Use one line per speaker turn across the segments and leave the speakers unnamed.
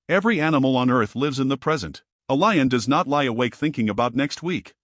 Every animal on Earth lives in the present. A lion does not lie awake thinking about next week.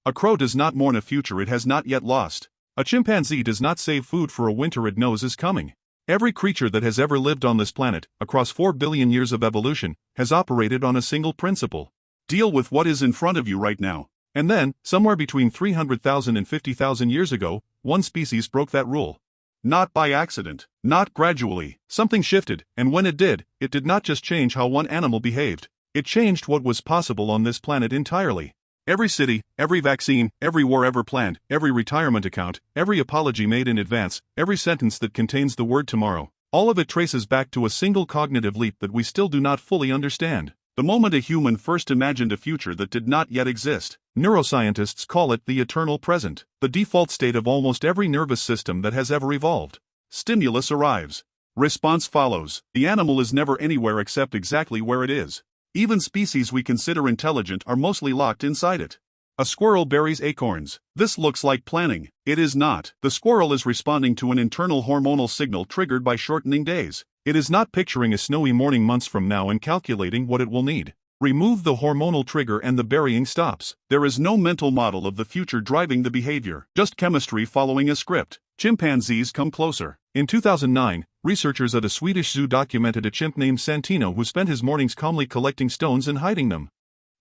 A crow does not mourn a future it has not yet lost. A chimpanzee does not save food for a winter it knows is coming. Every creature that has ever lived on this planet, across 4 billion years of evolution, has operated on a single principle. Deal with what is in front of you right now. And then, somewhere between 300,000 and 50,000 years ago, one species broke that rule. Not by accident, not gradually. Something shifted, and when it did not just change how one animal behaved. It changed what was possible on this planet entirely. Every city, every vaccine, every war ever planned, every retirement account, every apology made in advance, every sentence that contains the word tomorrow, all of it traces back to a single cognitive leap that we still do not fully understand. The moment a human first imagined a future that did not yet exist. Neuroscientists call it the eternal present, the default state of almost every nervous system that has ever evolved. Stimulus arrives. Response follows. The animal is never anywhere except exactly where it is. Even species we consider intelligent are mostly locked inside it. A squirrel buries acorns. This looks like planning. It is not. The squirrel is responding to an internal hormonal signal triggered by shortening days. It is not picturing a snowy morning months from now and calculating what it will need. Remove the hormonal trigger and the burying stops. There is no mental model of the future driving the behavior, just chemistry following a script. Chimpanzees come closer. In 2009, researchers at a Swedish zoo documented a chimp named Santino who spent his mornings calmly collecting stones and hiding them.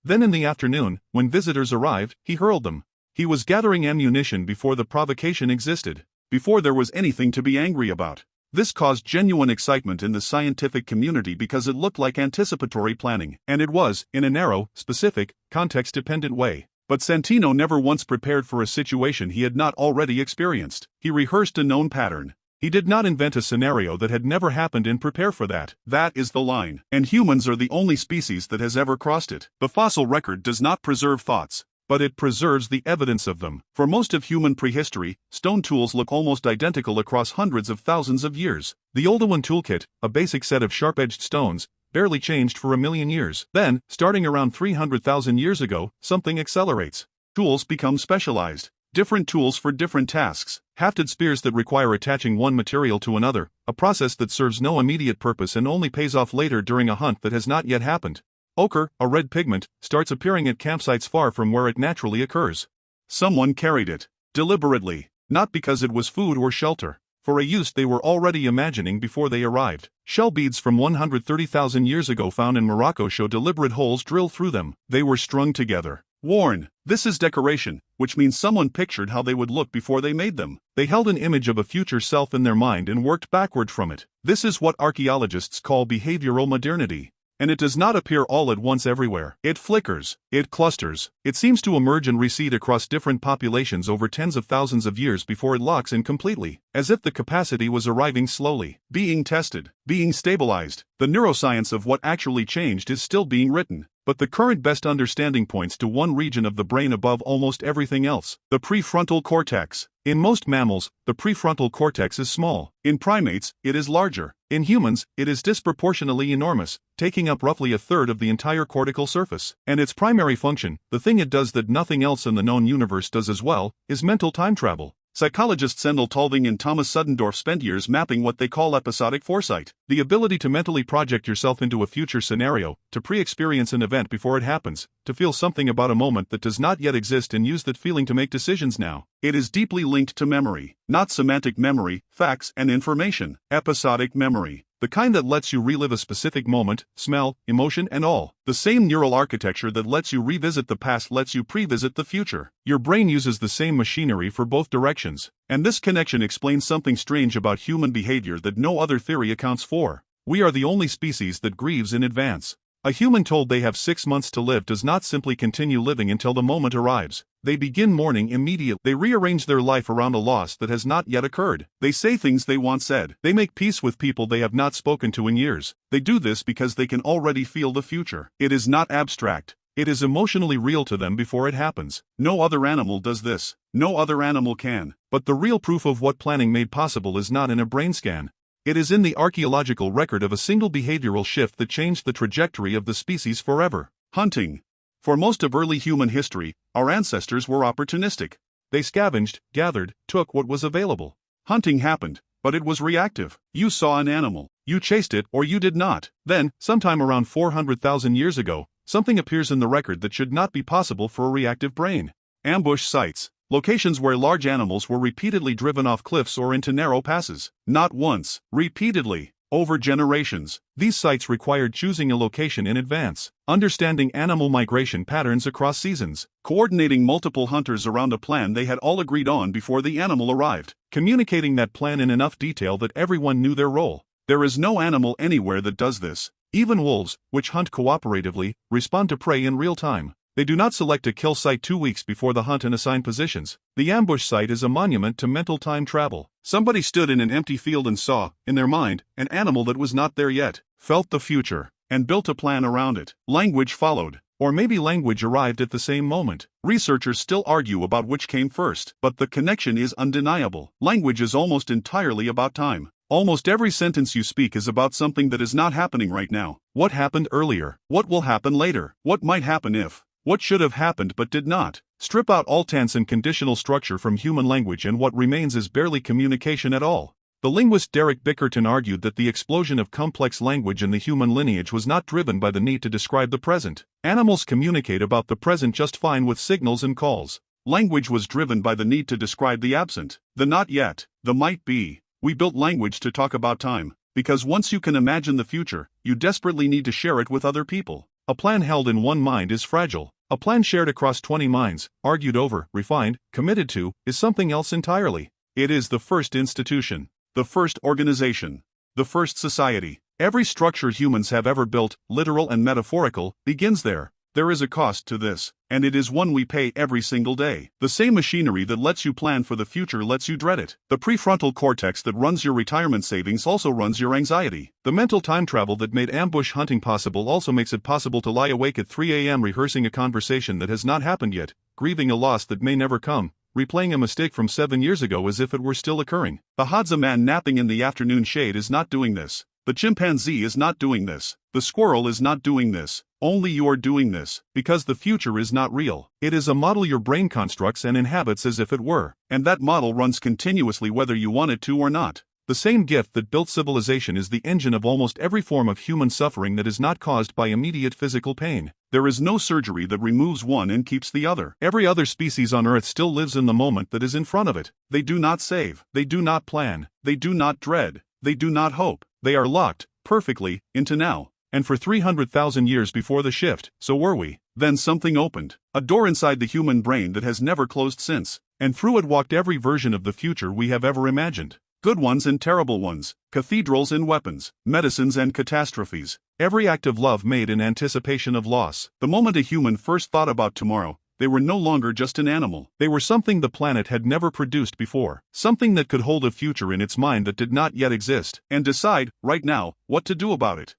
Then in the afternoon, when visitors arrived, he hurled them. He was gathering ammunition before the provocation existed, before there was anything to be angry about. This caused genuine excitement in the scientific community because it looked like anticipatory planning, and it was, in a narrow, specific, context-dependent way. But Santino never once prepared for a situation he had not already experienced. He rehearsed a known pattern. He did not invent a scenario that had never happened and prepare for that. That is the line. And humans are the only species that has ever crossed it. The fossil record does not preserve thoughts, but it preserves the evidence of them. For most of human prehistory, stone tools look almost identical across hundreds of thousands of years. The Oldowan toolkit, a basic set of sharp-edged stones, barely changed for 1,000,000 years. Then, starting around 300,000 years ago, something accelerates. Tools become specialized. Different tools for different tasks. Hafted spears that require attaching one material to another, a process that serves no immediate purpose and only pays off later during a hunt that has not yet happened. Ochre, a red pigment, starts appearing at campsites far from where it naturally occurs. Someone carried it. Deliberately. Not because it was food or shelter. For a use they were already imagining before they arrived. Shell beads from 130,000 years ago found in Morocco show deliberate holes drilled through them. They were strung together. Worn. This is decoration, which means someone pictured how they would look before they made them. They held an image of a future self in their mind and worked backward from it. This is what archaeologists call behavioral modernity. And it does not appear all at once everywhere. It flickers, it clusters, it seems to emerge and recede across different populations over tens of thousands of years before it locks in completely, as if the capacity was arriving slowly, being tested, being stabilized. The neuroscience of what actually changed is still being written, but the current best understanding points to one region of the brain above almost everything else, the prefrontal cortex. In most mammals, the prefrontal cortex is small. In primates, it is larger. In humans, it is disproportionately enormous, taking up roughly a third of the entire cortical surface. And its primary function, the thing it does that nothing else in the known universe does as well, is mental time travel. Psychologists Sendel Tulving and Thomas Suddendorf spent years mapping what they call episodic foresight, the ability to mentally project yourself into a future scenario, to pre-experience an event before it happens, to feel something about a moment that does not yet exist and use that feeling to make decisions now. It is deeply linked to memory, not semantic memory, facts and information, episodic memory. The kind that lets you relive a specific moment, smell, emotion and all. The same neural architecture that lets you revisit the past lets you previsit the future. Your brain uses the same machinery for both directions. And this connection explains something strange about human behavior that no other theory accounts for. We are the only species that grieves in advance. A human told they have 6 months to live does not simply continue living until the moment arrives. They begin mourning immediately. They rearrange their life around a loss that has not yet occurred. They say things they once said. They make peace with people they have not spoken to in years. They do this because they can already feel the future. It is not abstract. It is emotionally real to them before it happens. No other animal does this. No other animal can. But the real proof of what planning made possible is not in a brain scan. It is in the archaeological record of a single behavioral shift that changed the trajectory of the species forever. Hunting. For most of early human history, our ancestors were opportunistic. They scavenged, gathered, took what was available. Hunting happened, but it was reactive. You saw an animal. You chased it or you did not. Then, sometime around 400,000 years ago, something appears in the record that should not be possible for a reactive brain. Ambush sites. Locations where large animals were repeatedly driven off cliffs or into narrow passes. Not once, repeatedly. Over generations, these sites required choosing a location in advance, understanding animal migration patterns across seasons, coordinating multiple hunters around a plan they had all agreed on before the animal arrived, communicating that plan in enough detail that everyone knew their role. There is no animal anywhere that does this. Even wolves, which hunt cooperatively, respond to prey in real time. They do not select a kill site 2 weeks before the hunt and assign positions. The ambush site is a monument to mental time travel. Somebody stood in an empty field and saw, in their mind, an animal that was not there yet, felt the future, and built a plan around it. Language followed. Or maybe language arrived at the same moment. Researchers still argue about which came first, but the connection is undeniable. Language is almost entirely about time. Almost every sentence you speak is about something that is not happening right now. What happened earlier? What will happen later? What might happen if? What should have happened but did not? Strip out all tense and conditional structure from human language and what remains is barely communication at all. The linguist Derek Bickerton argued that the explosion of complex language in the human lineage was not driven by the need to describe the present. Animals communicate about the present just fine with signals and calls. Language was driven by the need to describe the absent, the not yet, the might be. We built language to talk about time, because once you can imagine the future, you desperately need to share it with other people. A plan held in one mind is fragile. A plan shared across 20 minds, argued over, refined, committed to, is something else entirely. It is the first institution, the first organization, the first society. Every structure humans have ever built, literal and metaphorical, begins there. There is a cost to this, and it is one we pay every single day. The same machinery that lets you plan for the future lets you dread it. The prefrontal cortex that runs your retirement savings also runs your anxiety. The mental time travel that made ambush hunting possible also makes it possible to lie awake at 3 a.m. rehearsing a conversation that has not happened yet, grieving a loss that may never come, replaying a mistake from 7 years ago as if it were still occurring. The Hadza man napping in the afternoon shade is not doing this. The chimpanzee is not doing this. The squirrel is not doing this. Only you are doing this, because the future is not real. It is a model your brain constructs and inhabits as if it were, and that model runs continuously whether you want it to or not. The same gift that built civilization is the engine of almost every form of human suffering that is not caused by immediate physical pain. There is no surgery that removes one and keeps the other. Every other species on Earth still lives in the moment that is in front of it. They do not save. They do not plan. They do not dread. They do not hope. They are locked, perfectly, into now. And for 300,000 years before the shift, so were we. Then something opened. A door inside the human brain that has never closed since. And through it walked every version of the future we have ever imagined. Good ones and terrible ones. Cathedrals and weapons. Medicines and catastrophes. Every act of love made in anticipation of loss. The moment a human first thought about tomorrow, they were no longer just an animal. They were something the planet had never produced before. Something that could hold a future in its mind that did not yet exist, and decide, right now, what to do about it.